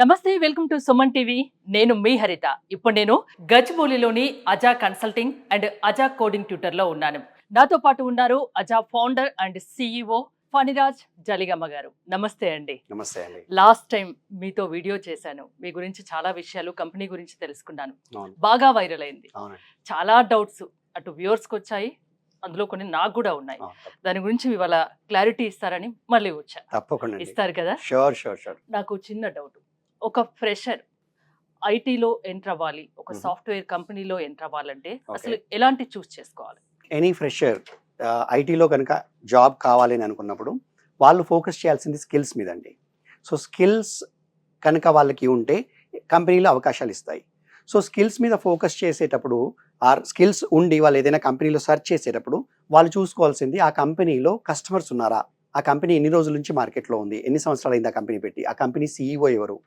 నమస్తే, welcome to Suman TV. నేను మీ హరిత. ఇప్పుడు నేను గచ్చిబౌలిలోని Adha consulting and Adha coding ట్యూటర్లో ఉన్నాను. నాతో పాటు ఉన్నారు Adha founder and CEO Phaniraj జలిగమ్మ గారు. నమస్తే అండి. నమస్తే అండి. లాస్ట్ టైం మీతో వీడియో చేశాను. మీ గురించి చాలా విషయాలు, కంపెనీ గురించి తెలుసుకున్నాను. బాగా వైరల్ అయింది. చాలా డౌట్స్ అటు వ్యూవర్స్కి వచ్చాయి, అందులో కొన్ని నాకు కూడా ఉన్నాయి. దాని గురించి ఇవాళ క్లారిటీ ఇస్తారని మళ్ళీ వచ్చా. తప్పకుండా ఇస్తారు కదా? షూర్. నాకు చిన్న డౌట్. ఒక ఫ్రెషర్ ఐటీలో ఎంటర్ అవ్వాలి, ఒక సాఫ్ట్వేర్ కంపెనీలో ఎంటర్ అవ్వాలంటే అసలు ఎలాంటి చూస్ చేసుకోవాలి? ఎనీ ఫ్రెషర్ ఐటీలో కనుక జాబ్ కావాలి అని అనుకున్నప్పుడు వాళ్ళు ఫోకస్ చేయాల్సింది స్కిల్స్ మీద అండి. సో స్కిల్స్ కనుక వాళ్ళకి ఉంటే కంపెనీలో అవకాశాలు ఇస్తాయి. సో స్కిల్స్ మీద ఫోకస్ చేసేటప్పుడు స్కిల్స్ ఉండి వాళ్ళు ఏదైనా కంపెనీలో సెర్చ్ చేసేటప్పుడు వాళ్ళు చూసుకోవాల్సింది ఆ కంపెనీలో కస్టమర్స్ ఉన్నారా, ఆ కంపెనీ ఎన్ని రోజుల నుంచి మార్కెట్లో ఉంది, ఎన్ని సంవత్సరాలు అయింది ఆ కంపెనీ పెట్టి, ఆ కంపెనీ సీఈఓ ఎవరు,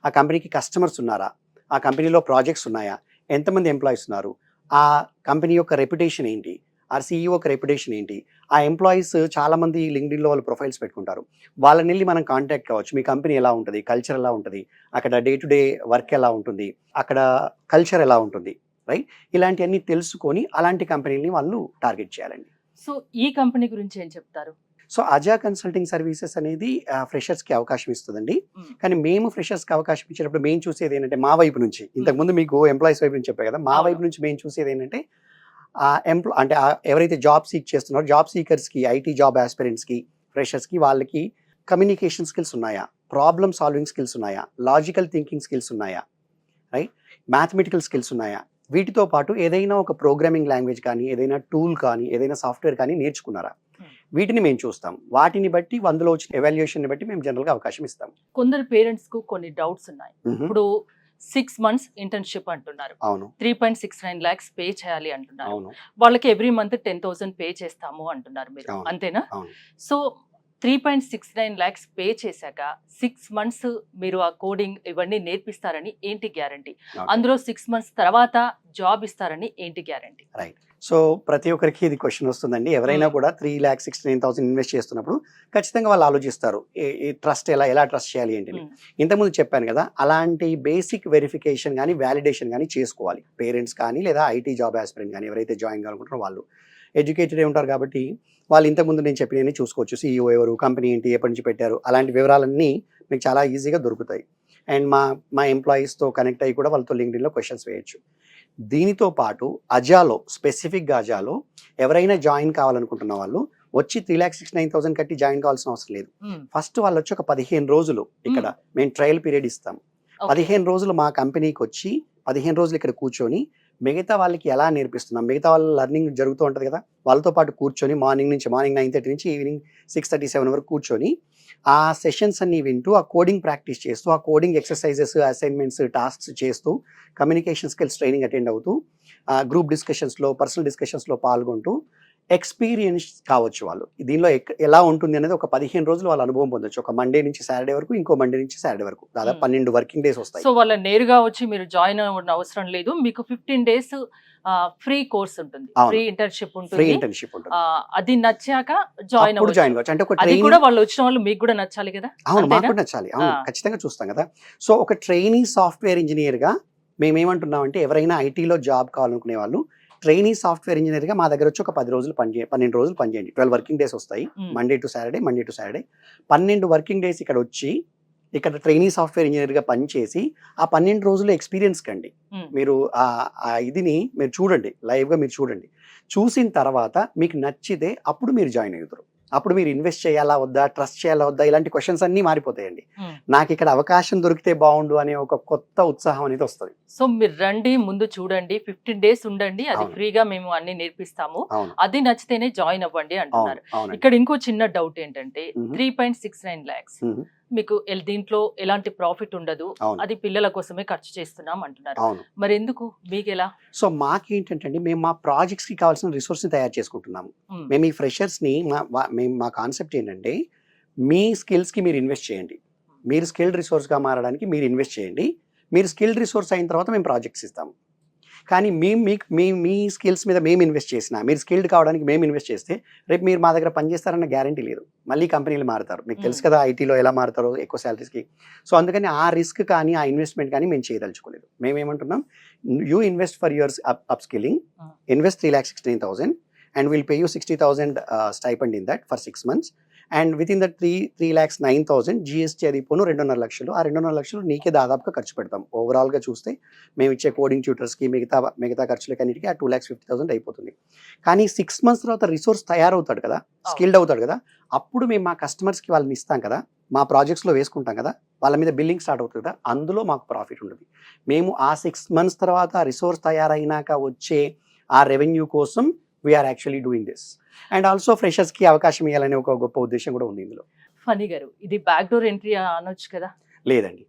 ఆ కంపెనీకి కస్టమర్స్ ఉన్నారా, ఆ కంపెనీలో ప్రాజెక్ట్స్ ఉన్నాయా, ఎంతమంది ఎంప్లాయీస్ ఉన్నారు, ఆ కంపెనీ యొక్క రెప్యుటేషన్ ఏంటి, ఆ సీఈఓ యొక్క రెప్యుటేషన్ ఏంటి, ఆ ఎంప్లాయీస్ చాలామంది లింక్డ్ఇన్లో వాళ్ళు ప్రొఫైల్స్ పెట్టుకుంటారు, వాళ్ళని వెళ్ళి మనం కాంటాక్ట్ కావచ్చు. మీ కంపెనీ ఎలా ఉంటుంది, కల్చర్ ఎలా ఉంటుంది, అక్కడ డే టు డే వర్క్ ఎలా ఉంటుంది, అక్కడ కల్చర్ ఎలా ఉంటుంది, రైట్? ఇలాంటివన్నీ తెలుసుకొని అలాంటి కంపెనీని వాళ్ళు టార్గెట్ చేయాలండి. సో ఈ కంపెనీ గురించి ఏం చెప్తారు? సో అజా కన్సల్టింగ్ సర్వీసెస్ అనేది ఫ్రెషర్స్కి అవకాశం ఇస్తుందండి. కానీ మేము ఫ్రెషర్స్కి అవకాశం ఇచ్చేటప్పుడు మేము చూసేది ఏంటంటే మా వైపు నుంచి, ఇంతకుముందు మీకు ఎంప్లాయీస్ వైపు నుంచి చెప్పే కదా, మా వైపు నుంచి మేము చూసేది ఏంటంటే అంటే ఎవరైతే జాబ్ సీక్ చేస్తున్నారో జాబ్ సీకర్స్కి, ఐటీ జాబ్ ఆస్పిరెంట్స్కి, ఫ్రెషర్స్కి, వాళ్ళకి కమ్యూనికేషన్ స్కిల్స్ ఉన్నాయా, ప్రాబ్లమ్ సాల్వింగ్ స్కిల్స్ ఉన్నాయా, లాజికల్ థింకింగ్ స్కిల్స్ ఉన్నాయా, రైట్, మ్యాథమెటికల్ స్కిల్స్ ఉన్నాయా, వీటితో పాటు ఏదైనా ఒక ప్రోగ్రామింగ్ లాంగ్వేజ్ కానీ, ఏదైనా టూల్ కానీ, ఏదైనా సాఫ్ట్వేర్ కానీ నేర్చుకున్నారా, వీటిని మేము చూస్తాం. వాటిని బట్టి అందులో వచ్చిన ఎవాల్యుయేషన్ బట్టి మేము జనరల్ గా అవకాశం ఇస్తాం. కొందరు పేరెంట్స్ కు కొన్ని డౌట్స్ ఉన్నాయి. ఇప్పుడు 6 months ఇంటర్న్షిప్ అంటున్నారు. అవును. 3.69 lakhs పే చేయాలి అంటున్నారు. అవును. వాళ్ళకి ఎవ్రీ మంత్ 10,000 పే చేస్తాము అంటున్నారు మీరు, అంతేనా? సో 3.69 lakhs పే చేశాక 6 months మీరు ఆ కోడింగ్ ఇవన్నీ నేర్పిస్తారని ఏంటి గ్యారంటీ? అందులో 6 months తర్వాత జాబ్ ఇస్తారని ఏంటి గ్యారంటీ? రైట్. సో ప్రతి ఒక్కరికి ఇది క్వశ్చన్ వస్తుందండి. ఎవరైనా కూడా 3,69,000 ఇన్వెస్ట్ చేస్తున్నప్పుడు ఖచ్చితంగా వాళ్ళు ఆలోచిస్తారు, ట్రస్ట్ ఎలా ట్రస్ట్ చేయాలి ఏంటి. ఇంతకుముందు చెప్పాను కదా, అలాంటి బేసిక్ వెరిఫికేషన్ కానీ వ్యాలిడేషన్ కానీ చేసుకోవాలి. పేరెంట్స్ కానీ లేదా ఐటీ జాబ్ ఆస్పిరెంట్ కానీ ఎవరైతే జాయిన్ కావాలనుకుంటారో వాళ్ళు ఎడ్యుకేటెడ్ ఉంటారు కాబట్టి వాళ్ళు ఇంతకుముందు నేను చెప్పినవి చూసుకోవచ్చు. సీఈఓ ఎవరు, కంపెనీ ఏంటి, ఎప్పటి నుంచి పెట్టారు, అలాంటి వివరాలన్నీ మీకు చాలా ఈజీగా దొరుకుతాయి. అండ్ మా ఎంప్లాయీస్తో కనెక్ట్ అయ్యి కూడా వాళ్ళతో లింక్డ్ఇన్లో క్వశ్చన్స్ వేయచ్చు. దీనితో పాటు అజాలో, స్పెసిఫిక్గా అజాలో ఎవరైనా జాయిన్ కావాలనుకుంటున్న వాళ్ళు వచ్చి 3,69,000 కట్టి జాయిన్ కావాల్సిన అవసరం లేదు. ఫస్ట్ వాళ్ళు వచ్చి ఒక 15 రోజులు ఇక్కడ మేము ట్రయల్ పీరియడ్ ఇస్తాం. 15 రోజులు మా కంపెనీకి వచ్చి 15 రోజులు ఇక్కడ కూర్చొని మిగతా వాళ్ళకి ఎలా నేర్పిస్తున్నాం, మిగతా వాళ్ళ లెర్నింగ్ జరుగుతూ ఉంటుంది కదా, వాళ్ళతో పాటు కూర్చొని మార్నింగ్ 9:30 నుంచి ఈవినింగ్ 6:37 వరకు కూర్చొని ఆ సెషన్స్ అన్ని వింటూ, ఆ కోడింగ్ ప్రాక్టీస్ చేస్తూ, ఆ కోడింగ్ ఎక్సర్సైజెస్, అసైన్మెంట్స్, టాస్క్స్ చేస్తూ, కమ్యూనికేషన్ స్కిల్స్ ట్రైనింగ్ అటెండ్ అవుతూ, గ్రూప్ డిస్కషన్స్లో, పర్సనల్ డిస్కషన్స్లో పాల్గొంటూ ఎక్స్పీరియన్స్ కావచ్చు. వాళ్ళు దీనిలో ఎలా ఉంటుంది అనేది ఒక 15 రోజులు వాళ్ళ అనుభవం పొందొచ్చు. ఒక మండే నుంచి సాటర్డే వరకు, ఇంకో మండే నుంచి సాటర్డే వరకు, దాదాపు 12 వర్కింగ్ డేస్ వస్తాయి. సో వాళ్ళ నేరుగా వచ్చి మీరు జాయిన్ అవ్వడం అవసరం లేదు. మీకు 15 days ఫ్రీ కోర్స్ ఉంటుంది, ఫ్రీ ఇంటర్న్షిప్ ఉంటుంది. అది నచ్చాక జాయిన్ అవ్వచ్చు. అంటే అది కూడా వాళ్ళు వచ్చిన వాళ్ళు మీకు కూడా నచ్చాలి కదా? అవును, మాకు నచ్చాలి. అవును, ఖచ్చితంగా చూస్తాం కదా. సో ఒక ట్రైనీ సాఫ్ట్వేర్ ఇంజనీర్ గా మేమేమంటున్నామంటే, ఎవరైనా ఐటీలో జాబ్ కావాలనుకునే వాళ్ళు ట్రైనీ సాఫ్ట్వేర్ ఇంజనీర్ గా మా దగ్గర వచ్చి ఒక 12 రోజులు 12 రోజులు పనిచేయండి. 12 వర్కింగ్ డేస్ వస్తాయి, Monday to Saturday. 12 working days ఇక్కడ వచ్చి ఇక్కడ ట్రైనీ సాఫ్ట్వేర్ ఇంజనీర్ గా పనిచేసి ఆ 12 రోజులు ఎక్స్పీరియన్స్ కండి. మీరు ఇదిని మీరు చూడండి, లైవ్ గా మీరు చూడండి. చూసిన తర్వాత మీకు నచ్చితే అప్పుడు మీరు జాయిన్ అవుతారు. అప్పుడు మీరు ఇన్వెస్ట్ చేయాలా వద్దా, ట్రస్ట్ చేయాలా వద్దా, ఇలాంటి క్వశ్చన్స్ అన్ని మారిపోతాయండి. నాకు ఇక్కడ అవకాశం దొరికితే బాగుండు అనే ఒక కొత్త ఉత్సాహం అనేది వస్తుంది. సో మీరు రండి, ముందు చూడండి, 15 days ఉండండి, అది ఫ్రీగా మేము అన్ని నేర్పిస్తాము, అది నచ్చితేనే జాయిన్ అవ్వండి అంటున్నారు. ఇక్కడ ఇంకో చిన్న డౌట్ ఏంటంటే, 3.69 lakhs మీకు దీంట్లో ఎలాంటి ప్రాఫిట్ ఉండదు, అది పిల్లల కోసమే ఖర్చు చేస్తున్నాం అంటున్నారు. మరి ఎందుకు, మీకు ఎలా? సో మాకేంటంటే అండి, మేము మా ప్రాజెక్ట్స్ కి కావాల్సిన రిసోర్స్ ని తయారు చేసుకుంటున్నాము. మేము ఈ ఫ్రెషర్స్ ని మా కాన్సెప్ట్ ఏంటంటే, మీ స్కిల్స్ కి మీరు ఇన్వెస్ట్ చేయండి, మీరు స్కిల్డ్ రిసోర్స్ గా మారడానికి మీరు ఇన్వెస్ట్ చేయండి, మీరు స్కిల్డ్ రిసోర్స్ అయిన తర్వాత మేము ప్రాజెక్ట్స్ ఇస్తాము. కానీ మేము మీకు మీ స్కిల్స్ మీద మేము ఇన్వెస్ట్ చేసినా, మీరు స్కిల్డ్ కావడానికి మేము ఇన్వెస్ట్ చేస్తే రేపు మీరు మా దగ్గర పనిచేస్తారన్న గ్యారంటీ లేదు. మళ్ళీ కంపెనీలు మారుతారు, మీకు తెలుసు కదా ఐటీలో ఎలా మారుతారో ఎక్కువ శాలరీస్కి. సో అందుకని ఆ రిస్క్ కానీ ఆ ఇన్వెస్ట్మెంట్ కానీ మేము చేయదలుచుకోలేదు. మేము ఏమంటున్నాం, you invest for your upskilling, invest 3,16,000 and we'll pay you 60,000 stipend in that for 6 months. And within that 3,09,000 GST అది పోను 2.5 లక్షలు. ఆ 2.5 లక్షలు నీకే దాదాపుగా ఖర్చు పెడతాం. ఓవరాల్గా చూస్తే మేము ఇచ్చే కోడింగ్ ట్యూటర్స్కి మిగతా ఖర్చులకి అన్నిటికీ ఆ 2,50,000 అయిపోతుంది. కానీ 6 months తర్వాత రిసోర్స్ తయారవుతాడు కదా, స్కిల్డ్ అవుతాడు కదా, అప్పుడు మేము మా కస్టమర్స్కి వాళ్ళని ఇస్తాం కదా, మా ప్రాజెక్ట్స్లో వేసుకుంటాం కదా, వాళ్ళ మీద బిల్లింగ్ స్టార్ట్ అవుతుంది కదా, అందులో మాకు ప్రాఫిట్ ఉంటుంది. మేము ఆ 6 months తర్వాత రిసోర్స్ తయారైనాక వచ్చే ఆ రెవెన్యూ కోసం we are actually doing this. And also ఫ్రెషర్స్కి అవకాశం ఇవ్వాలనే ఒక గొప్ప ఉద్దేశం కూడా ఉంది ఇందులో. ఫనీ గారు, ఇది బ్యాక్ డోర్ ఎంట్రీ అనొచ్చు కదా? లేదండి,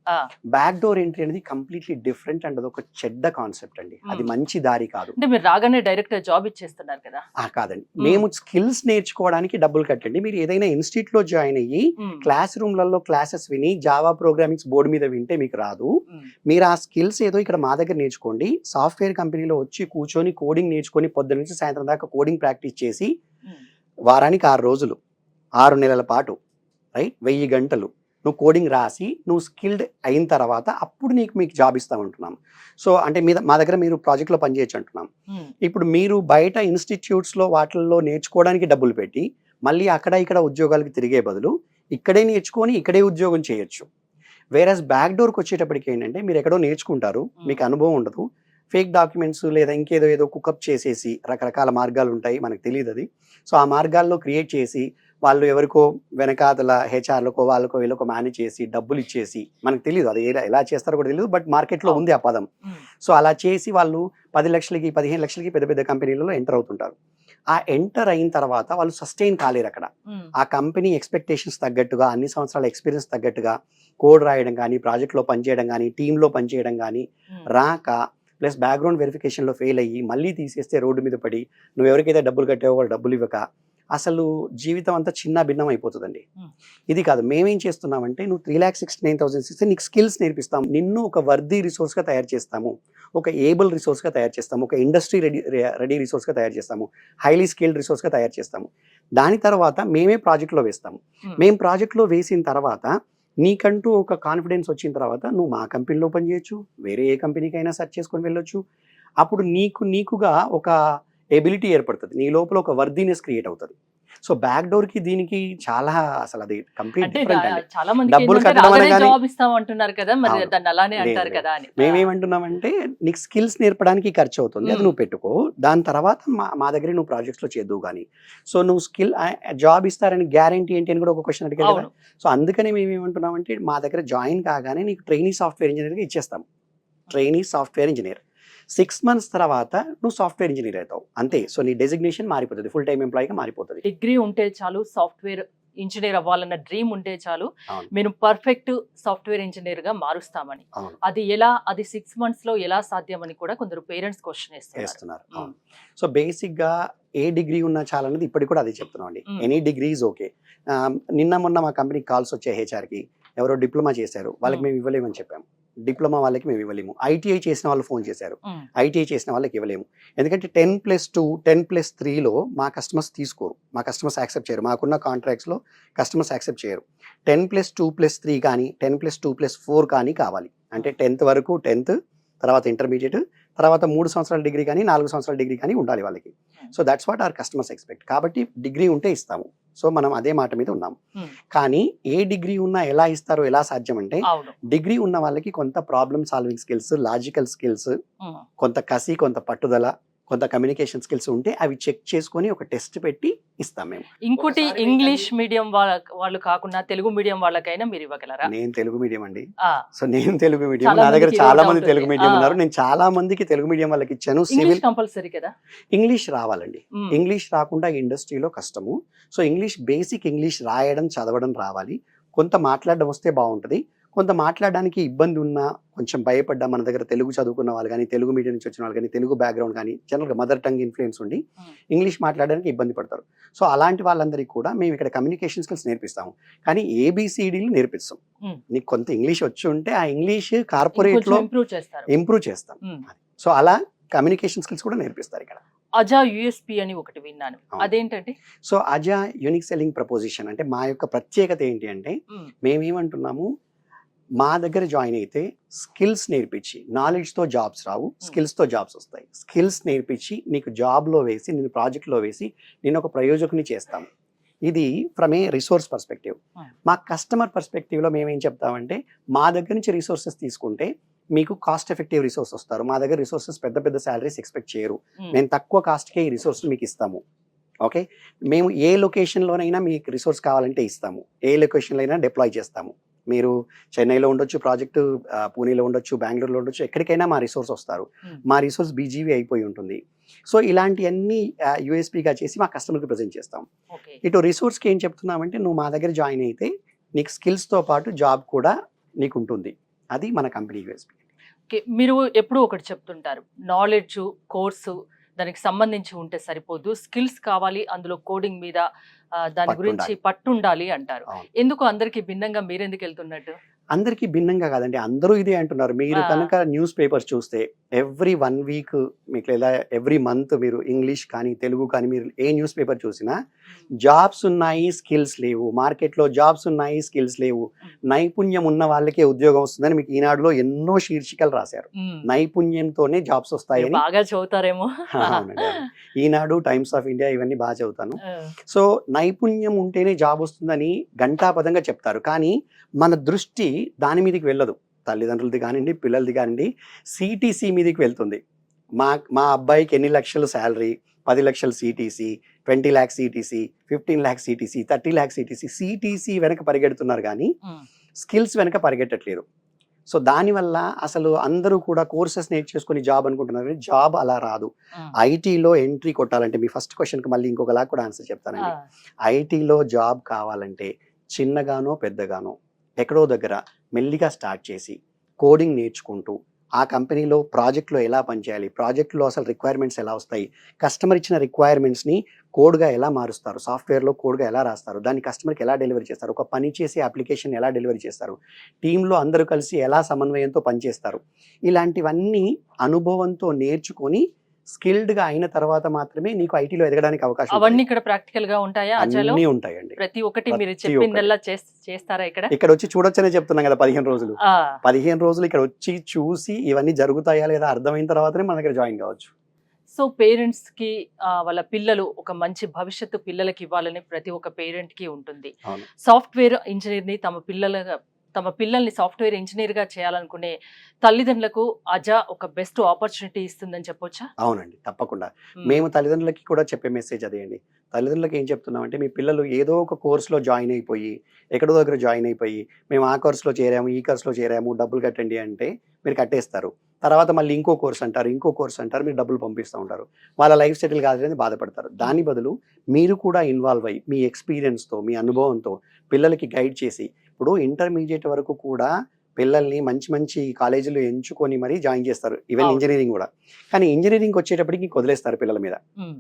బ్యాక్ డోర్ ఎంట్రీ అనేది కంప్లీట్లీ డిఫరెంట్ అండ్ అదొక చెడ్డ కాన్సెప్ట్ అండి. అది మంచి దారి కాదు. అంటే మీరు రాగానే డైరెక్ట్ జాబ్ ఇచ్చేస్తున్నారు కదా? కాదండి, మేము స్కిల్స్ నేర్చుకోవడానికి డబ్బులు కట్టండి. మీరు ఏదైనా ఇన్స్టిట్యూట్ లో జాయిన్ అయ్యి క్లాస్ రూమ్లలో క్లాసెస్ విని జావా ప్రోగ్రామింగ్స్ బోర్డు మీద వింటే మీకు రాదు. మీరు ఆ స్కిల్స్ ఏదో ఇక్కడ మా దగ్గర నేర్చుకోండి. సాఫ్ట్వేర్ కంపెనీలో వచ్చి కూర్చొని కోడింగ్ నేర్చుకొని పొద్దున్న నుంచి సాయంత్రం దాకా కోడింగ్ ప్రాక్టీస్ చేసి వారానికి 6 రోజులు 6 నెలల పాటు రైట్ 1000 గంటలు నువ్వు కోడింగ్ రాసి నువ్వు స్కిల్డ్ అయిన తర్వాత అప్పుడు మీకు జాబ్ ఇస్తామంటున్నాం. సో అంటే మా దగ్గర మీరు ప్రాజెక్ట్లో పనిచేయచ్చు అంటున్నాం. ఇప్పుడు మీరు బయట ఇన్స్టిట్యూట్స్లో వాటిల్లో నేర్చుకోవడానికి డబ్బులు పెట్టి మళ్ళీ అక్కడ ఇక్కడ ఉద్యోగాలకు తిరిగే బదులు ఇక్కడే నేర్చుకొని ఇక్కడే ఉద్యోగం చేయొచ్చు. వేరస్ బ్యాక్ డోర్కి వచ్చేటప్పటికి ఏంటంటే మీరు ఎక్కడో నేర్చుకుంటారు, మీకు అనుభవం ఉండదు, ఫేక్ డాక్యుమెంట్స్ లేదా ఇంకేదో కుకప్ చేసేసి రకరకాల మార్గాలు ఉంటాయి, మనకు తెలియదు అది. సో ఆ మార్గాల్లో క్రియేట్ చేసి వాళ్ళు ఎవరికో వెనకాతల హెచ్ఆర్లకో వాళ్ళకో వీళ్ళకో మేనేజ్ చేసి డబ్బులు ఇచ్చేసి, మనకు తెలియదు అది ఎలా చేస్తారో కూడా తెలియదు, బట్ మార్కెట్లో ఉంది ఆ పదం. సో అలా చేసి వాళ్ళు 10 లక్షలకి 15 లక్షలకి పెద్ద పెద్ద కంపెనీలలో ఎంటర్ అవుతుంటారు. ఆ ఎంటర్ అయిన తర్వాత వాళ్ళు సస్టైన్ కాలేరు అక్కడ. ఆ కంపెనీ ఎక్స్పెక్టేషన్స్ తగ్గట్టుగా, అన్ని సంవత్సరాల ఎక్స్పీరియన్స్ తగ్గట్టుగా కోడ్ రాయడం కానీ, ప్రాజెక్ట్లో పనిచేయడం కానీ, టీంలో పనిచేయడం కానీ రాక, ప్లస్ బ్యాక్గ్రౌండ్ వెరిఫికేషన్లో ఫెయిల్ అయ్యి మళ్ళీ తీసేస్తే రోడ్డు మీద పడి నువ్వు ఎవరికైతే డబ్బులు కట్టావో వాళ్ళు డబ్బులు ఇవ్వక అసలు జీవితం అంతా చిన్న భిన్నం అయిపోతుందండి. ఇది కాదు, మేమేం చేస్తున్నామంటే నువ్వు 3,69,000 ఇస్తే నీకు స్కిల్స్ నేర్పిస్తాము, నిన్ను ఒక వర్దీ రిసోర్స్గా తయారు చేస్తాము, ఒక ఏబుల్ రిసోర్స్గా తయారు చేస్తాము, ఒక ఇండస్ట్రీ రెడీ రిసోర్స్గా తయారు చేస్తాము, హైలీ స్కిల్డ్ రిసోర్స్గా తయారు చేస్తాము. దాని తర్వాత మేమే ప్రాజెక్ట్లో వేస్తాము. మేము ప్రాజెక్ట్లో వేసిన తర్వాత నీకంటూ ఒక కాన్ఫిడెన్స్ వచ్చిన తర్వాత నువ్వు మా కంపెనీలో పనిచేయచ్చు, వేరే ఏ కంపెనీకైనా సెర్చ్ చేసుకొని వెళ్ళొచ్చు. అప్పుడు నీకుగా ఒక ఎబిలిటీ ఏర్పడుతుంది, నీ లోపల ఒక వర్దీనెస్ క్రియేట్ అవుతుంది. సో బ్యాక్ డోర్ కి దీనికి చాలా అసలు అది కంప్లీట్ డిఫరెంట్ అండి. డబ్బులు కట్టడం మేమేమంటున్నామంటే నీకు స్కిల్స్ నేర్పడానికి ఖర్చు అవుతుంది, అది నువ్వు పెట్టుకో, దాని తర్వాత మా దగ్గర నువ్వు ప్రాజెక్ట్స్ లో చేద్దువు కానీ. సో నువ్వు స్కిల్ జాబ్ ఇస్తారని గ్యారంటీ ఏంటి అని కూడా ఒక క్వశ్చన్ అడిగారు కదా. సో అందుకని మేమేమంటున్నామంటే మా దగ్గర జాయిన్ కాగానే నీకు ట్రైనీ సాఫ్ట్వేర్ ఇంజనీర్గా ఇచ్చేస్తాం. ట్రైనీ సాఫ్ట్వేర్ ఇంజనీర్ 6 months తర్వాత నువ్వు సాఫ్ట్వేర్ ఇంజనీర్ అవుతావు అంతే. సో నీ డెసిగ్నేషన్ మారిపోతుంది, ఫుల్ టైం ఎంప్లాయీగా మారిపోతుంది. డిగ్రీ ఉంటే చాలు, సాఫ్ట్వేర్ ఇంజనీర్ అవ్వాలన్న డ్రీమ్ ఉంటే చాలు, మేము పర్ఫెక్ట్ సాఫ్ట్వేర్ ఇంజనీర్ గా మారుస్తామని. అది ఎలా, అది 6 months లో ఎలా సాధ్యమని కూడా కొందరు పేరెంట్స్ క్వశ్చన్ చేస్తున్నారు. సో బేసిక్ గా ఏ డిగ్రీ ఉన్నా చాలా అనేది ఇప్పటికి కూడా అదే చెప్తున్నాం అండి. Any degree is okay. నిన్న మొన్న మా కంపెనీకి కాల్స్ వచ్చే హెచ్ఆర్కి ఎవరో డిప్లొమా చేశారు, వాళ్ళకి మేము ఇవ్వలేమని చెప్పాము. డిప్లొమా వాళ్ళకి మేము ఇవ్వలేము. ఐటీఐ చేసిన వాళ్ళు ఫోన్ చేశారు, ఐటీఐ చేసిన వాళ్ళకి ఇవ్వలేము. ఎందుకంటే 10+2 10+3లో మా కస్టమర్స్ తీసుకోరు, మా కస్టమర్స్ యాక్సెప్ట్ చేయరు. మాకున్న కాంట్రాక్ట్స్లో కస్టమర్స్ యాక్సెప్ట్ చేయరు. 10+2+3 కానీ 10+2+4 కానీ కావాలి. అంటే 10th వరకు 10th, తర్వాత ఇంటర్మీడియట్, తర్వాత 3 సంవత్సరాల డిగ్రీ కానీ 4 సంవత్సరాల డిగ్రీ కానీ ఉండాలి వాళ్ళకి. So that's what our customers expect. కాబట్టి డిగ్రీ ఉంటే ఇస్తాము. సో మనం అదే మాట మీద ఉన్నాము. కానీ ఏ డిగ్రీ ఉన్నా ఎలా ఇస్తారో ఎలా సాధ్యం అంటే, డిగ్రీ ఉన్న వాళ్ళకి కొంత problem solving skills, logical skills, కొంత కసి, కొంత పట్టుదల, కొంత కమ్యూనికేషన్ స్కిల్స్ ఉంటే అవి చెక్ చేసుకొని ఒక టెస్ట్ పెట్టి ఇస్తాం మేము. ఇంకోటి, ఇంగ్లీష్ మీడియం వాళ్ళు కాకుండా తెలుగు మీడియం వాళ్ళకైనా మీరు ఇవ్వగలరా? నేను తెలుగు మీడియం అండి. సో నేను తెలుగు మీడియం, నా దగ్గర చాలా మంది తెలుగు మీడియం ఉన్నారు. నేను చాలా మందికి తెలుగు మీడియం వాళ్ళకి ఇచ్చాను. సివిల్ కంపల్సరీ కదా, ఇంగ్లీష్ రావాలండి. ఇంగ్లీష్ రాకుండా ఇండస్ట్రీలో కష్టము. సో ఇంగ్లీష్, బేసిక్ ఇంగ్లీష్ రాయడం చదవడం రావాలి. కొంత మాట్లాడడం వస్తే బాగుంటుంది. కొంత మాట్లాడడానికి ఇబ్బంది ఉన్నా, కొంచెం భయపడ్డా, మన దగ్గర తెలుగు చదువుకున్న వాళ్ళు కానీ, తెలుగు మీడియం నుంచి వచ్చిన వాళ్ళు కానీ, తెలుగు బ్యాక్గ్రౌండ్ కానీ, జనరల్గా మదర్ టంగ్ ఇన్ఫ్లుయెన్స్ ఉండి ఇంగ్లీష్ మాట్లాడడానికి ఇబ్బంది పడతారు. సో అలాంటి వాళ్ళందరికీ కూడా మేము ఇక్కడ కమ్యూనికేషన్ స్కిల్స్ నేర్పిస్తాము. కానీ ABCDలు నేర్పిస్తాం. నీకు కొంత ఇంగ్లీష్ వచ్చి ఉంటే ఆ ఇంగ్లీష్ కార్పొరేట్లో ఇంప్రూవ్ చేస్తాం. సో అలా కమ్యూనికేషన్ స్కిల్స్ కూడా నేర్పిస్తారు ఇక్కడ. అజా యుఎస్పి అని ఒకటి విన్నాను, అదేంటంటే? So Adha unique selling preposition అంటే మా యొక్క ప్రత్యేకత ఏంటి అంటే, మేమేమంటున్నాము, మా దగ్గర జాయిన్ అయితే స్కిల్స్ నేర్పించి, నాలెడ్జ్తో జాబ్స్ రావు, స్కిల్స్తో జాబ్స్ వస్తాయి. స్కిల్స్ నేర్పించి నీకు జాబ్లో వేసి, నేను ప్రాజెక్ట్లో వేసి నేను ఒక ప్రయోజకుని చేస్తాము. ఇది ఫ్రమ్ ఏ రిసోర్స్ పర్స్పెక్టివ్. మా కస్టమర్ పర్స్పెక్టివ్లో మేమేం చెప్తామంటే, మా దగ్గర నుంచి రిసోర్సెస్ తీసుకుంటే మీకు కాస్ట్ ఎఫెక్టివ్ రిసోర్స్ వస్తారు. మా దగ్గర రిసోర్సెస్ పెద్ద పెద్ద శాలరీస్ ఎక్స్పెక్ట్ చేయరు, మేము తక్కువ కాస్ట్కే ఈ రిసోర్స్ మీకు ఇస్తాము. ఓకే, మేము ఏ లొకేషన్లోనైనా మీకు రిసోర్స్ కావాలంటే ఇస్తాము, ఏ లొకేషన్లో అయినా డిప్లాయ్ చేస్తాము. మీరు చెన్నైలో ఉండొచ్చు, ప్రాజెక్టు పూణేలో ఉండొచ్చు, బెంగళూరులో ఉండొచ్చు, ఎక్కడికైనా మా రిసోర్స్ వస్తారు. మా రిసోర్స్ బీజీవీ అయిపోయి ఉంటుంది. సో ఇలాంటివన్నీ యూఎస్పీగా చేసి మా కస్టమర్కి ప్రజెంట్ చేస్తాం. ఇటు రిసోర్స్కి ఏం చెప్తున్నామంటే, నువ్వు మా దగ్గర జాయిన్ అయితే నీకు స్కిల్స్తో పాటు జాబ్ కూడా నీకు ఉంటుంది. అది మన కంపెనీ యూఎస్పీ. ఓకే, మీరు ఎప్పుడూ ఒకటి చెప్తుంటారు, నాలెడ్జ్ కోర్సు దానికి సంబంధించి ఉంటే సరిపోదు, స్కిల్స్ కావాలి, అందులో కోడింగ్ మీద దాని గురించి పట్టుండాలి అంటారు. ఎందుకు అందరికి భిన్నంగా మీరెందుకు వెళ్తున్నట్టు? అందరికీ భిన్నంగా కాదండి, అందరూ ఇదే అంటున్నారు. మీరు కనుక న్యూస్ పేపర్స్ చూస్తే ఎవ్రీ 1 వీక్ మీకు లేదా ఎవ్రీ మంత్ మీరు ఇంగ్లీష్ కానీ తెలుగు కానీ మీరు ఏ న్యూస్ పేపర్ చూసినా జాబ్స్ ఉన్నాయి, స్కిల్స్ లేవు, మార్కెట్లో జాబ్స్ ఉన్నాయి, స్కిల్స్ లేవు, నైపుణ్యం ఉన్న వాళ్ళకే ఉద్యోగం వస్తుందని మీకు ఈనాడులో ఎన్నో శీర్షికలు రాశారు. నైపుణ్యంతోనే జాబ్స్ వస్తాయని. బాగా చదువుతారేమో. ఈనాడు, టైమ్స్ ఆఫ్ ఇండియా ఇవన్నీ బాగా చదువుతాను. సో నైపుణ్యం ఉంటేనే జాబ్ వస్తుందని ఘంటాపదంగా చెప్తారు, కానీ మన దృష్టి దాని మీదకి వెళ్ళదు. తల్లిదండ్రులది కానివ్వండి, పిల్లలది కానివ్వండి, సిటీసీ మీదకి వెళ్తుంది. మా అబ్బాయికి ఎన్ని లక్షలు శాలరీ, 10 లక్షలు CTC, 20 lakhs CTC, 15 lakhs CTC, 30 lakhs CTC, CTC వెనక పరిగెడుతున్నారు కానీ స్కిల్స్ వెనక పరిగెట్టట్లేరు. సో దానివల్ల అసలు అందరూ కూడా కోర్సెస్ నేర్చేసుకుని జాబ్ అనుకుంటున్నారు, జాబ్ అలా రాదు. ఐటీలో ఎంట్రీ కొట్టాలంటే, మీ ఫస్ట్ క్వశ్చన్కి మళ్ళీ ఇంకొకలా కూడా ఆన్సర్ చెప్తానండి. ఐటీలో జాబ్ కావాలంటే చిన్నగానో పెద్దగానో ఎక్కడో దగ్గర మెల్లిగా స్టార్ట్ చేసి కోడింగ్ నేర్చుకుంటూ, ఆ కంపెనీలో ప్రాజెక్ట్లో ఎలా పనిచేయాలి, ప్రాజెక్ట్లో అసలు రిక్వైర్మెంట్స్ ఎలా వస్తాయి, కస్టమర్ ఇచ్చిన రిక్వైర్మెంట్స్ని కోడ్గా ఎలా మారుస్తారు, సాఫ్ట్వేర్లో కోడ్గా ఎలా రాస్తారు, దాన్ని కస్టమర్కి ఎలా డెలివరీ చేస్తారు, ఒక పని చేసే అప్లికేషన్ ఎలా డెలివరీ చేస్తారు, టీంలో అందరూ కలిసి ఎలా సమన్వయంతో పనిచేస్తారు, ఇలాంటివన్నీ అనుభవంతో నేర్చుకొని స్కిల్డ్గా అయిన తర్వాత మాత్రమే నీకు ఐటీలో ఎదగడానికి అవకాశం. అవన్నీ ఇక్కడ ప్రాక్టికల్ గా ఉంటాయా? అన్నీ ఉంటాయండి. ప్రతి ఒక్కటి మీరు చెప్పిందల్లా చేస్తారా ఇక్కడ వచ్చి చూడొచ్చనే చెప్తున్నాం కదా. 15 రోజులు 15 రోజులు ఇక్కడ వచ్చి చూసి ఇవన్నీ జరుగుతాయా లేదా అర్థమైన తర్వాతనే మన దగ్గర జాయిన్ కావచ్చు. సో పేరెంట్స్ కి వాళ్ళ పిల్లలు ఒక మంచి భవిష్యత్తు పిల్లలకి ఇవ్వాలని ప్రతి ఒక్క పేరెంట్ కి ఉంటుంది. సాఫ్ట్వేర్ ఇంజనీర్ ని తమ పిల్లల్ని సాఫ్ట్వేర్ ఇంజనీర్ గా చేయాలనుకునే తల్లిదండ్రులకు అజా ఒక బెస్ట్ ఆపర్చునిటీ ఇస్తుందని చెప్పొచ్చా? అవునండి, తప్పకుండా. మేము తల్లిదండ్రులకి కూడా చెప్పే మెసేజ్ అదే అండి. తల్లిదండ్రులకి ఏం చెప్తున్నామంటే, మీ పిల్లలు ఏదో ఒక కోర్సులో జాయిన్ అయిపోయి, ఎక్కడో దగ్గర జాయిన్ అయిపోయి, మేము ఆ కోర్సులో చేరాము, ఈ కోర్సులో చేరాము, డబ్బులు కట్టండి అంటే మీరు కట్టేస్తారు. తర్వాత మళ్ళీ ఇంకో కోర్స్ అంటారు, మీరు డబ్బులు పంపిస్తూ ఉంటారు. వాళ్ళ లైఫ్ సెటిల్ కాదని బాధపడతారు. దాని బదులు మీరు కూడా ఇన్వాల్వ్ అయ్యి మీ ఎక్స్పీరియన్స్తో, మీ అనుభవంతో పిల్లలకి గైడ్ చేసి, ఇప్పుడు ఇంటర్మీడియట్ వరకు కూడా పిల్లల్ని మంచి మంచి కాలేజీలు ఎంచుకొని మరీ జాయిన్ చేస్తారు, ఈవెన్ ఇంజనీరింగ్ కూడా. కానీ ఇంజనీరింగ్ వచ్చేటప్పటికి వదిలేస్తారు పిల్లల మీద.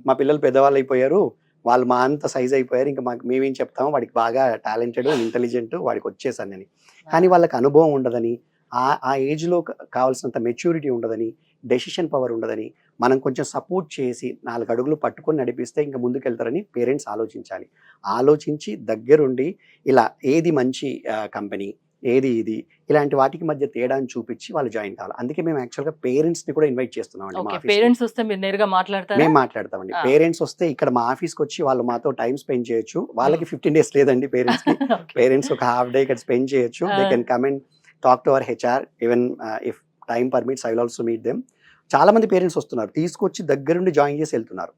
మా పిల్లలు పెద్దవాళ్ళు అయిపోయారు, వాళ్ళు మా అంత సైజ్ అయిపోయారు, ఇంకా మేమేం చెప్తామో, వాడికి బాగా టాలెంటెడ్, ఇంటెలిజెంట్, వాడికి వచ్చేసానని. కానీ వాళ్ళకి అనుభవం ఉండదని, ఆ ఏజ్లో కావాల్సినంత మెచ్యూరిటీ ఉండదని, డెసిషన్ పవర్ ఉండదని, మనం కొంచెం సపోర్ట్ చేసి 4 అడుగులు పట్టుకొని నడిపిస్తే ఇంకా ముందుకెళ్తారని పేరెంట్స్ ఆలోచించాలి. ఆలోచించి దగ్గరుండి ఇలా ఏది మంచి కంపెనీ, ఏది ఇది, ఇలాంటి వాటికి మధ్య తేడాన్ని చూపించి వాళ్ళు జాయిన్ కావాలి. అందుకే మేము యాక్చువల్గా పేరెంట్స్ని కూడా ఇన్వైట్ చేస్తున్నామండి. పేరెంట్స్ వస్తే మీరు నేరుగా మాట్లాడతారు? మేము మాట్లాడతామండి. పేరెంట్స్ వస్తే ఇక్కడ మా ఆఫీస్కి వచ్చి వాళ్ళు మాతో టైం స్పెండ్ చేయొచ్చు. వాళ్ళకి 15 days లేదండి పేరెంట్స్కి. పేరెంట్స్ ఒక హాఫ్ డే ఇక్కడ స్పెండ్ చేయొచ్చు. They can come and talk to our HR, even if time permits, I will also meet them. చాలా మంది పేరెంట్స్ వస్తున్నారు, తీసుకొచ్చి దగ్గరుండి జాయిన్ చేసి వెళ్తున్నారు.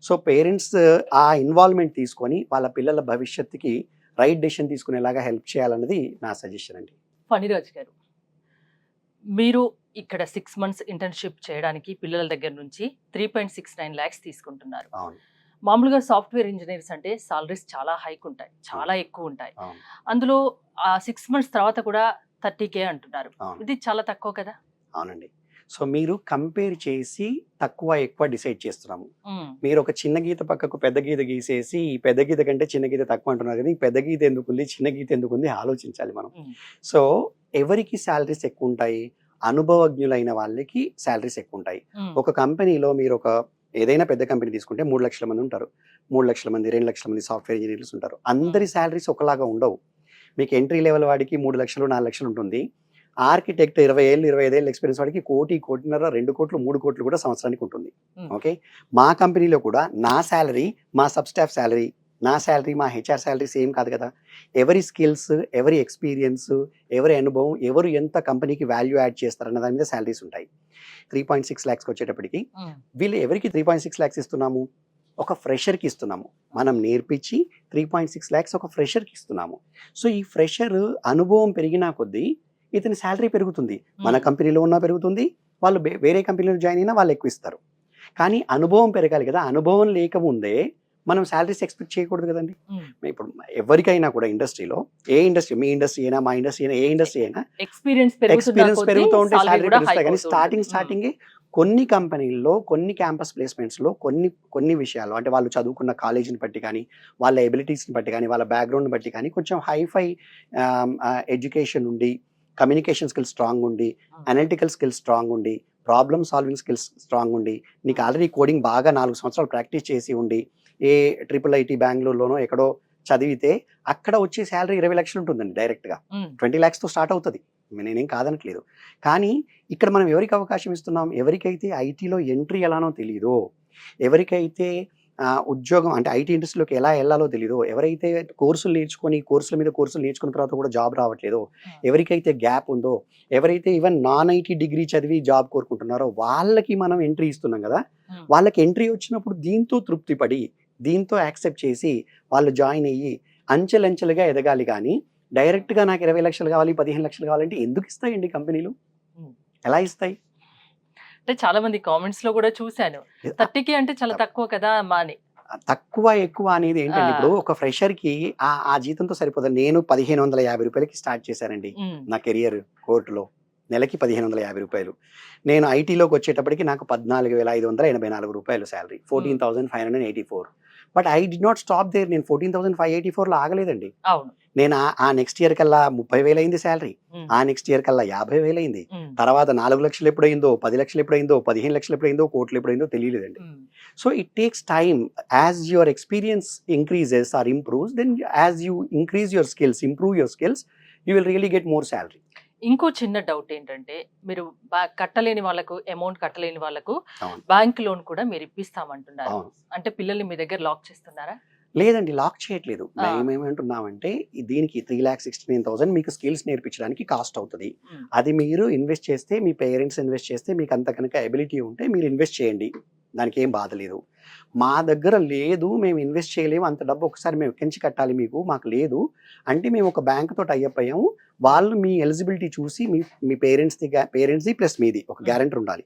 సో పేరెంట్స్ ఆ ఇన్వాల్వ్మెంట్ తీసుకొని వాళ్ళ పిల్లల భవిష్యత్తుకి రైట్ డెసిషన్ తీసుకునేలాగా హెల్ప్ చేయాలన్నది నా సజెషన్ అండి. ఫణిరాజ్ గారు, మీరు ఇక్కడ 6 months ఇంటర్న్షిప్ చేయడానికి పిల్లల దగ్గర నుంచి 3.69 lakhs తీసుకుంటున్నారు. మామూలుగా సాఫ్ట్వేర్ ఇంజనీర్స్ అంటే సాలరీస్ చాలా హైక్ ఉంటాయి, చాలా ఎక్కువ ఉంటాయి. అందులో 6 months తర్వాత కూడా 30K అంటున్నారు. ఇది చాలా తక్కువ కదా? అవునండి. సో మీరు కంపేర్ చేసి తక్కువ ఎక్కువ డిసైడ్ చేస్తున్నాము. మీరు ఒక చిన్న గీత పక్కకు పెద్ద గీత గీసేసి, ఈ పెద్ద గీత కంటే చిన్న గీత తక్కువ అంటున్నారు కదా, ఈ పెద్ద గీత ఎందుకుంది, చిన్న గీత ఎందుకుంది ఆలోచించాలి మనం. సో ఎవరికి శాలరీస్ ఎక్కువ ఉంటాయి, అనుభవజ్ఞులైన వాళ్ళకి శాలరీస్ ఎక్కువ ఉంటాయి. ఒక కంపెనీలో మీరు ఏదైనా పెద్ద కంపెనీ తీసుకుంటే 3 లక్షల మంది ఉంటారు, 3 లక్షల మంది 2 లక్షల మంది సాఫ్ట్వేర్ ఇంజనీర్స్ ఉంటారు. అందరి శాలరీస్ ఒకలాగా ఉండవు. మీకు ఎంట్రీ లెవెల్ వాడికి 3 లక్షలు 4 లక్షలు ఉంటుంది. ఆర్కిటెక్ట్ 20 ఏళ్ళు 25 ఏళ్ళు ఎక్స్పీరియన్స్ వాడికి 1 కోటిన్నర 2 కోట్లు 3 కోట్లు కూడా సంవత్సరానికి ఉంటుంది. ఓకే, మా కంపెనీలో కూడా నా శాలరీ, మా సబ్ స్టాఫ్ శాలరీ, నా శాలరీ, మా హెచ్ఆర్ శాలరీ సేమ్ కాదు కదా. ఎవరి స్కిల్స్, ఎవరి ఎక్స్పీరియన్స్, ఎవరి అనుభవం, ఎవరు ఎంత కంపెనీకి వాల్యూ యాడ్ చేస్తారన్న దాని మీద శాలరీస్ ఉంటాయి. 3.6 lakhs వచ్చేటప్పటికి వీళ్ళు ఎవరికి 3.6 lakhs ఇస్తున్నాము? ఒక ఫ్రెషర్కి ఇస్తున్నాము. మనం నేర్పించి 3.6 lakhs ఒక ఫ్రెషర్కి ఇస్తున్నాము. సో ఈ ఫ్రెషర్ అనుభవం పెరిగినా కొద్దీ ఇతని శాలరీ పెరుగుతుంది. మన కంపెనీలో ఉన్నా పెరుగుతుంది, వాళ్ళు వేరే కంపెనీలో జాయిన్ అయినా వాళ్ళు ఎక్కువ ఇస్తారు. కానీ అనుభవం పెరగాలి కదా. అనుభవం లేకముందే మనం శాలరీస్ ఎక్స్పెక్ట్ చేయకూడదు కదండి. ఇప్పుడు ఎవరికైనా కూడా ఇండస్ట్రీలో, ఏ ఇండస్ట్రీ, మీ ఇండస్ట్రీ అయినా మా ఇండస్ట్రీ అయినా ఏ ఇండస్ట్రీ అయినా ఎక్స్పీరియన్స్ పెరుగుతూ ఉంటే శాలరీ పెరుగుతాయి. కానీ స్టార్టింగే కొన్ని కంపెనీల్లో, కొన్ని క్యాంపస్ ప్లేస్మెంట్స్లో, కొన్ని విషయాలు అంటే వాళ్ళు చదువుకున్న కాలేజీని బట్టి కానీ, వాళ్ళ ఎబిలిటీస్ని బట్టి కానీ, వాళ్ళ బ్యాక్గ్రౌండ్ని బట్టి కానీ కొంచెం హైఫై ఎడ్యుకేషన్ ఉండి, కమ్యూనికేషన్ స్కిల్స్ స్ట్రాంగ్ ఉండి, అనలిటికల్ స్కిల్స్ స్ట్రాంగ్ ఉండి, ప్రాబ్లమ్ సాల్వింగ్ స్కిల్స్ స్ట్రాంగ్ ఉండి, నీకు ఆల్రెడీ కోడింగ్ బాగా 4 సంవత్సరాలు ప్రాక్టీస్ చేసి ఉండి, ఏ IIIT బెంగళూరులోనో ఎక్కడో చదివితే అక్కడ వచ్చే శాలరీ 20 లక్షలు ఉంటుందండి. డైరెక్ట్గా 20 lakhsతో స్టార్ట్ అవుతుంది. నేనేం కాదనట్లేదు. కానీ ఇక్కడ మనం ఎవరికి అవకాశం ఇస్తున్నాం? ఎవరికైతే ఐటీలో ఎంట్రీ ఎలానో తెలియదో, ఎవరికైతే ఉద్యోగం అంటే ఐటీ ఇండస్ట్రీలోకి ఎలా వెళ్ళాలో తెలియదో, ఎవరైతే కోర్సుల మీద కోర్సులు నేర్చుకున్న తర్వాత కూడా జాబ్ రావట్లేదో, ఎవరికైతే గ్యాప్ ఉందో, ఎవరైతే ఈవెన్ నాన్ ఐటీ డిగ్రీ చదివి జాబ్ కోరుకుంటున్నారో వాళ్ళకి మనం ఎంట్రీ ఇస్తున్నాం కదా. వాళ్ళకి ఎంట్రీ వచ్చినప్పుడు దీంతో తృప్తి పడి, దీంతో యాక్సెప్ట్ చేసి వాళ్ళు జాయిన్ అయ్యి అంచెలంచెలుగా ఎదగాలి. కానీ డైరెక్ట్గా నాకు 20 లక్షలు కావాలి, 15 లక్షలు కావాలంటే ఎందుకు ఇస్తాయండి కంపెనీలు? ఎలా ఇస్తాయి? అంటే చాలా మంది కామెంట్స్ లో కూడా చూశాను, 30K అంటే చాలా తక్కువ కదా మా అని. తక్కువ ఎక్కువ అనేది ఏంటంటే, ఇప్పుడు ఒక ఫ్రెషర్ కి ఆ జీతంతో సరిపోతుంది. నేను 1550 రూపాయలకి స్టార్ట్ చేశానండి నా కెరియర్ కోర్టులో. నెలకి 1550 రూపాయలు. నేను ఐటీలోకి వచ్చేటప్పటికి నాకు 14,584 రూపాయలు salary, 14,584. But I did not stop there. నేను 14,584లో ఆగలేదండి. నేను ఆ నెక్స్ట్ ఇయర్ కల్లా 30,000 అయింది శాలరీ, ఆ నెక్స్ట్ ఇయర్ కల్లా 50,000 అయింది. తర్వాత 4 లక్షలు ఎప్పుడైందో, 10 లక్షలు ఎప్పుడైందో, 15 లక్షలు ఎప్పుడైందో, కోట్లు ఎప్పుడైందో తెలియలేదండి. So it takes time. As your experience increases or improves, then as you increase your skills, improve your skills, you will really get more salary. ఇంకో చిన్న డౌట్ ఏంటంటే, మీరు కట్టలేని వాళ్ళకు, అమౌంట్ కట్టలేని వాళ్ళకు బ్యాంక్ లోన్ కూడా మీరు ఇప్పిస్తామంటున్నారు. అంటే పిల్లల్ని మీ దగ్గర లాక్ చేస్తున్నారా? లేదండి, లాక్ చేయట్లేదు. మేమేమంటున్నామంటే, దీనికి 3,69,000 మీకు స్కిల్స్ నేర్పించడానికి కాస్ట్ అవుతుంది. అది మీరు ఇన్వెస్ట్ చేస్తే, మీ పేరెంట్స్ ఇన్వెస్ట్ చేస్తే, మీకు అంత కనుక ఎబిలిటీ ఉంటే మీరు ఇన్వెస్ట్ చేయండి, దానికి ఏం బాధ లేదు. మా దగ్గర లేదు, మేము ఇన్వెస్ట్ చేయలేము, అంత డబ్బు ఒకసారి మేము ఎక్కడి నుంచి కట్టాలి మీకు, మాకు లేదు అంటే మేము ఒక బ్యాంక్ తోటి అయ్యప్ అయ్యాము. వాళ్ళు మీ ఎలిజిబిలిటీ చూసి, మీ పేరెంట్స్ది ప్లస్ మీది ఒక గ్యారెంటర్ ఉండాలి.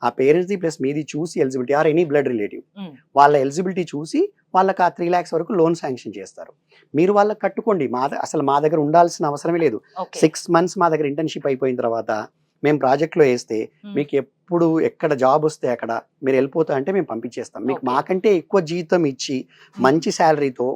ఆ పేరెంట్స్ది ప్లస్ మీది చూసి, eligibility or any blood relative, వాళ్ళ ఎలిజిబిలిటీ చూసి వాళ్ళకి ఆ 3 lakhs వరకు లోన్ శాంక్షన్ చేస్తారు. మీరు వాళ్ళకి కట్టుకోండి. అసలు మా దగ్గర ఉండాల్సిన అవసరమే లేదు. 6 months మా దగ్గర ఇంటర్న్షిప్ అయిపోయిన తర్వాత మేము ప్రాజెక్ట్లో వేస్తే, మీకు ఎప్పుడు ఎక్కడ జాబ్ వస్తే అక్కడ మీరు వెళ్ళిపోతా అంటే మేము పంపించేస్తాం. మీకు మాకంటే ఎక్కువ జీతం ఇచ్చి మంచి శాలరీతో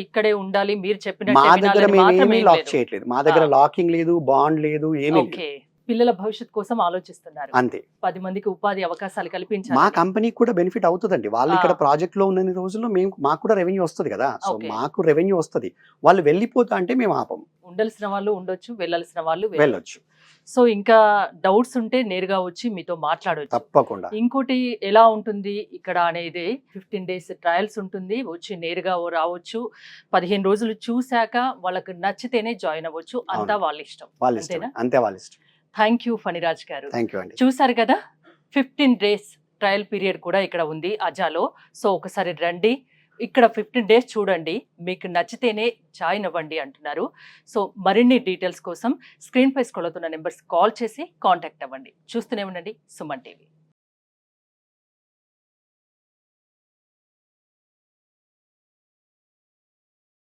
ఇక్కడే ఉండాలి మీరు చెప్పిన. మా దగ్గర మేమేమీ లాక్ చేయట్లేదు. మా దగ్గర లాకింగ్ లేదు, బాండ్ లేదు, ఏమీ లేదు. పిల్లల భవిష్యత్ కోసం ఆలోచిస్తున్నారు. అంతే. 10 మందికి ఉపాధి అవకాశాలు కల్పించాలి. మా కంపెనీకి కూడా బెనిఫిట్ అవుతుందండి. వాళ్ళు ఇక్కడ ప్రాజెక్ట్ లో ఉన్న రోజుల్లో మాకు కూడా రెవెన్యూ వస్తుంది కదా. సో మాకు రెవెన్యూ వస్తుంది. వాళ్ళు వెళ్ళిపోతా అంటే మేము ఆపం. ఉండాల్సిన వాళ్ళు ఉండొచ్చు, వెళ్ళాల్సిన వాళ్ళు వెళ్ళొచ్చు. సో ఇంకా డౌట్స్ ఉంటే నేరుగా వచ్చి మీతో మాట్లాడవచ్చు. తప్పకుండా. ఇంకోటి ఎలా ఉంటుంది ఇక్కడ అనేది, 15 days ట్రయల్స్ ఉంటుంది. వచ్చి నేరుగా రావచ్చు. 15 రోజులు చూశాక వాళ్ళకి నచ్చితేనే జాయిన్ అవ్వచ్చు. అంతా వాళ్ళ ఇష్టం. అంతే, వాళ్ళ ఇష్టం. థ్యాంక్ యూ ఫణిరాజ్ గారు. చూసారు కదా, 15 days ట్రయల్ పీరియడ్ కూడా ఇక్కడ ఉంది అజాలో. సో ఒకసారి రండి, ఇక్కడ 15 days చూడండి, మీకు నచ్చితేనే జాయిన్ అవ్వండి అంటున్నారు. సో మరిన్ని డీటెయిల్స్ కోసం స్క్రీన్ పై స్క్రోల్ అవుతున్న నెంబర్స్ కాల్ చేసి కాంటాక్ట్ అవ్వండి. చూస్తూనే ఉండండి సుమన్ టీవీ.